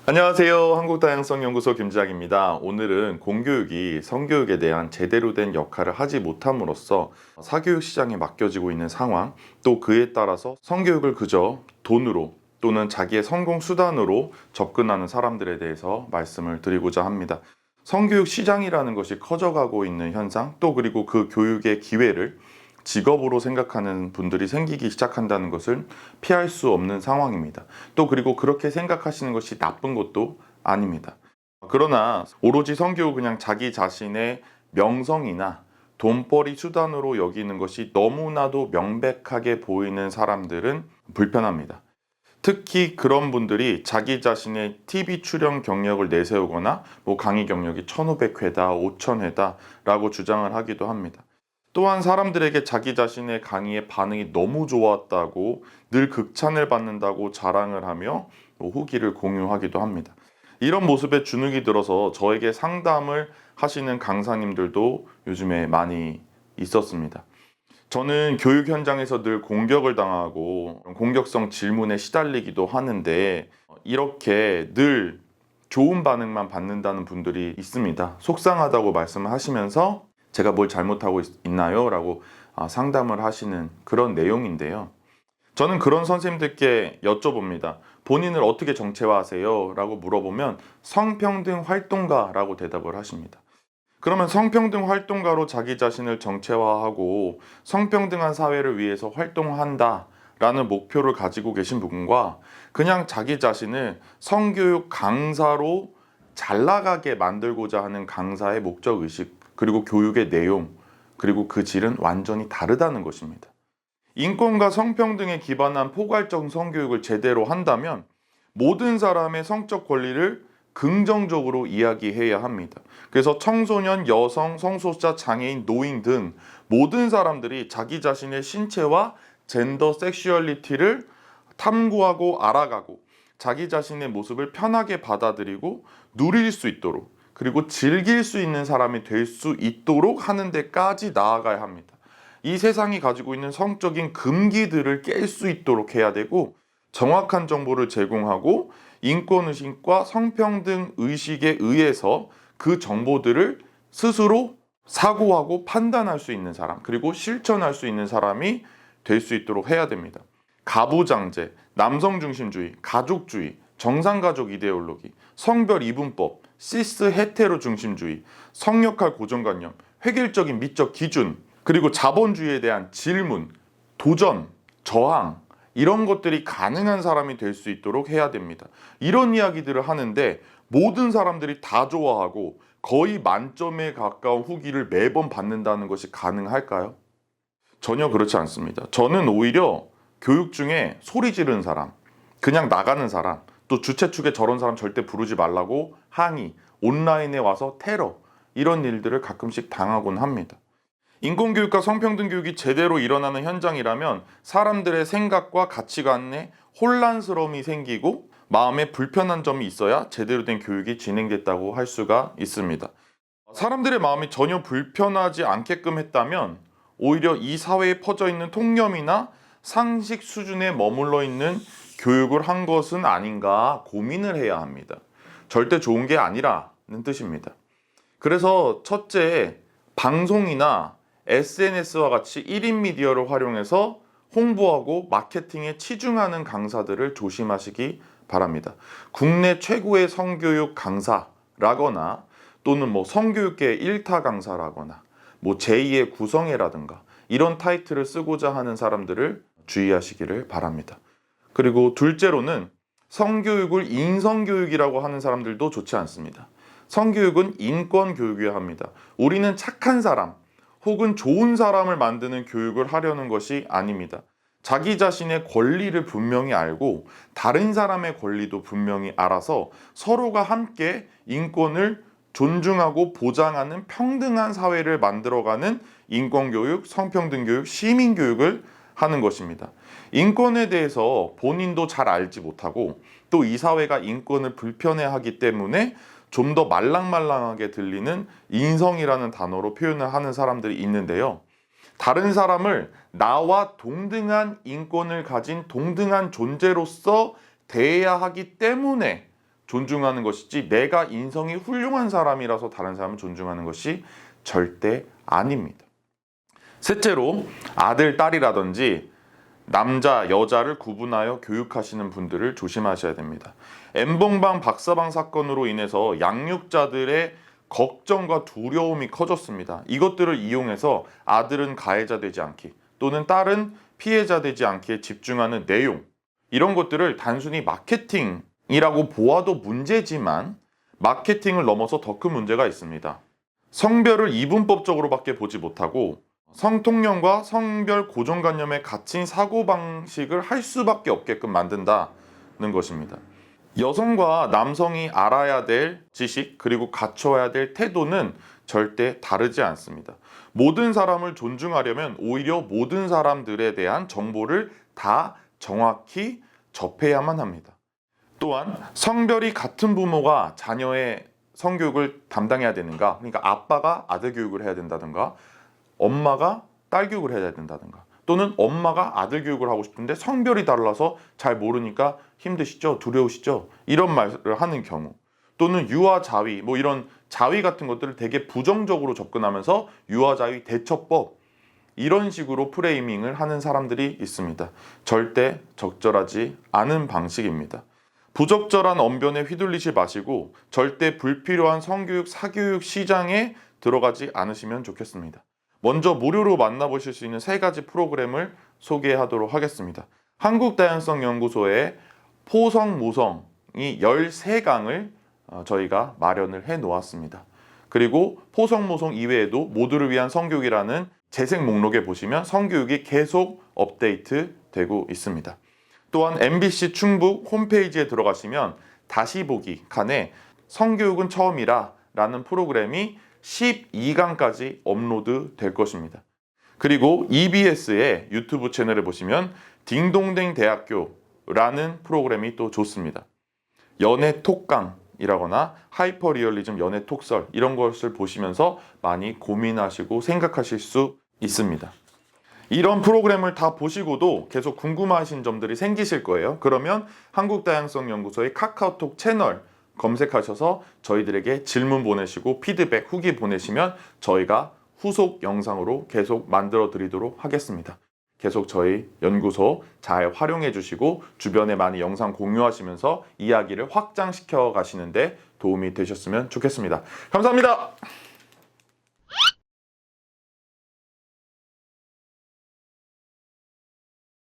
안녕하세요. 한국다양성연구소 김지학입니다. 오늘은 공교육이 성교육에 대한 제대로 된 역할을 하지 못함으로써 사교육 시장에 맡겨지고 있는 상황, 또 그에 따라서 성교육을 그저 돈으로 또는 자기의 성공 수단으로 접근하는 사람들에 대해서 말씀을 드리고자 합니다. 성교육 시장이라는 것이 커져가고 있는 현상, 또 그리고 그 교육의 기회를 직업으로 생각하는 분들이 생기기 시작한다는 것을 피할 수 없는 상황입니다. 또 그리고 그렇게 생각하시는 것이 나쁜 것도 아닙니다. 그러나 오로지 성교육을 그냥 자기 자신의 명성이나 돈벌이 수단으로 여기는 것이 너무나도 명백하게 보이는 사람들은 불편합니다. 특히 그런 분들이 자기 자신의 TV 출연 경력을 내세우거나 강의 경력이 1500회다, 5000회다 라고 주장을 하기도 합니다. 또한 사람들에게 자기 자신의 강의의 반응이 너무 좋았다고 늘 극찬을 받는다고 자랑을 하며 후기를 공유하기도 합니다. 이런 모습에 주눅이 들어서 저에게 상담을 하시는 강사님들도 요즘에 많이 있었습니다. 저는 교육 현장에서 늘 공격을 당하고 공격성 질문에 시달리기도 하는데 이렇게 늘 좋은 반응만 받는다는 분들이 있습니다. 속상하다고 말씀을 하시면서 제가 뭘 잘못하고 있나요? 라고 상담을 하시는 그런 내용인데요. 저는 그런 선생님들께 여쭤봅니다. 본인을 어떻게 정체화하세요? 라고 물어보면 성평등 활동가라고 대답을 하십니다. 그러면 성평등 활동가로 자기 자신을 정체화하고 성평등한 사회를 위해서 활동한다 라는 목표를 가지고 계신 분과 그냥 자기 자신을 성교육 강사로 잘 나가게 만들고자 하는 강사의 목적의식, 그리고 교육의 내용, 그리고 그 질은 완전히 다르다는 것입니다. 인권과 성평등에 기반한 포괄적 성교육을 제대로 한다면 모든 사람의 성적 권리를 긍정적으로 이야기해야 합니다. 그래서 청소년, 여성, 성소수자, 장애인, 노인 등 모든 사람들이 자기 자신의 신체와 젠더 섹슈얼리티를 탐구하고 알아가고 자기 자신의 모습을 편하게 받아들이고 누릴 수 있도록, 그리고 즐길 수 있는 사람이 될 수 있도록 하는 데까지 나아가야 합니다. 이 세상이 가지고 있는 성적인 금기들을 깰 수 있도록 해야 되고, 정확한 정보를 제공하고 인권의식과 성평등 의식에 의해서 그 정보들을 스스로 사고하고 판단할 수 있는 사람, 그리고 실천할 수 있는 사람이 될 수 있도록 해야 됩니다. 가부장제, 남성중심주의, 가족주의, 정상가족 이데올로기, 성별 이분법, 시스 헤테로 중심주의, 성역할 고정관념, 획일적인 미적 기준, 그리고 자본주의에 대한 질문, 도전, 저항, 이런 것들이 가능한 사람이 될 수 있도록 해야 됩니다. 이런 이야기들을 하는데 모든 사람들이 다 좋아하고 거의 만점에 가까운 후기를 매번 받는다는 것이 가능할까요? 전혀 그렇지 않습니다. 저는 오히려 교육 중에 소리 지르는 사람, 그냥 나가는 사람, 또 주최 측에 저런 사람 절대 부르지 말라고 항의, 온라인에 와서 테러, 이런 일들을 가끔씩 당하곤 합니다. 인권교육과 성평등교육이 제대로 일어나는 현장이라면 사람들의 생각과 가치관에 혼란스러움이 생기고 마음에 불편한 점이 있어야 제대로 된 교육이 진행됐다고 할 수가 있습니다. 사람들의 마음이 전혀 불편하지 않게끔 했다면 오히려 이 사회에 퍼져 있는 통념이나 상식 수준에 머물러 있는 교육을 한 것은 아닌가 고민을 해야 합니다. 절대 좋은 게 아니라는 뜻입니다. 그래서 첫째, 방송이나 SNS와 같이 1인 미디어를 활용해서 홍보하고 마케팅에 치중하는 강사들을 조심하시기 바랍니다. 국내 최고의 성교육 강사라거나 또는 성교육계 1타 강사라거나 제2의 구성애라든가 이런 타이틀을 쓰고자 하는 사람들을 주의하시기를 바랍니다. 그리고 둘째로는 성교육을 인성교육이라고 하는 사람들도 좋지 않습니다. 성교육은 인권교육이어야 합니다. 우리는 착한 사람 혹은 좋은 사람을 만드는 교육을 하려는 것이 아닙니다. 자기 자신의 권리를 분명히 알고 다른 사람의 권리도 분명히 알아서 서로가 함께 인권을 존중하고 보장하는 평등한 사회를 만들어가는 인권교육, 성평등교육, 시민교육을 하는 것입니다. 인권에 대해서 본인도 잘 알지 못하고 또 이 사회가 인권을 불편해하기 때문에 좀 더 말랑말랑하게 들리는 인성이라는 단어로 표현을 하는 사람들이 있는데요. 다른 사람을 나와 동등한 인권을 가진 동등한 존재로서 대해야 하기 때문에 존중하는 것이지 내가 인성이 훌륭한 사람이라서 다른 사람을 존중하는 것이 절대 아닙니다. 셋째로 아들, 딸이라든지 남자, 여자를 구분하여 교육하시는 분들을 조심하셔야 됩니다. 엠번방, 박사방 사건으로 인해서 양육자들의 걱정과 두려움이 커졌습니다. 이것들을 이용해서 아들은 가해자 되지 않기 또는 딸은 피해자 되지 않기에 집중하는 내용, 이런 것들을 단순히 마케팅이라고 보아도 문제지만 마케팅을 넘어서 더 큰 문제가 있습니다. 성별을 이분법적으로밖에 보지 못하고 성통념과 성별 고정관념에 갇힌 사고방식을 할 수밖에 없게끔 만든다는 것입니다. 여성과 남성이 알아야 될 지식 그리고 갖춰야 될 태도는 절대 다르지 않습니다. 모든 사람을 존중하려면 오히려 모든 사람들에 대한 정보를 다 정확히 접해야만 합니다. 또한 성별이 같은 부모가 자녀의 성교육을 담당해야 되는가, 그러니까 아빠가 아들 교육을 해야 된다든가 엄마가 딸 교육을 해야 된다든가 또는 엄마가 아들 교육을 하고 싶은데 성별이 달라서 잘 모르니까 힘드시죠? 두려우시죠? 이런 말을 하는 경우, 또는 유아자위, 이런 자위 같은 것들을 되게 부정적으로 접근하면서 유아자위 대처법, 이런 식으로 프레이밍을 하는 사람들이 있습니다. 절대 적절하지 않은 방식입니다. 부적절한 언변에 휘둘리지 마시고 절대 불필요한 성교육, 사교육 시장에 들어가지 않으시면 좋겠습니다. 먼저 무료로 만나보실 수 있는 3가지 프로그램을 소개하도록 하겠습니다. 한국다양성연구소의 포성모성이 13강을 저희가 마련을 해 놓았습니다. 그리고 포성모성 이외에도 모두를 위한 성교육이라는 재생 목록에 보시면 성교육이 계속 업데이트 되고 있습니다. 또한 MBC 충북 홈페이지에 들어가시면 다시 보기 칸에 성교육은 처음이라 라는 프로그램이 12강까지 업로드 될 것입니다. 그리고 EBS의 유튜브 채널에 보시면 딩동댕 대학교라는 프로그램이 또 좋습니다. 연애 톡강이라거나 하이퍼 리얼리즘 연애 톡설, 이런 것을 보시면서 많이 고민하시고 생각하실 수 있습니다. 이런 프로그램을 다 보시고도 계속 궁금하신 점들이 생기실 거예요. 그러면 한국다양성연구소의 카카오톡 채널 검색하셔서 저희들에게 질문 보내시고 피드백, 후기 보내시면 저희가 후속 영상으로 계속 만들어 드리도록 하겠습니다. 계속 저희 연구소 잘 활용해 주시고 주변에 많이 영상 공유하시면서 이야기를 확장시켜 가시는데 도움이 되셨으면 좋겠습니다. 감사합니다.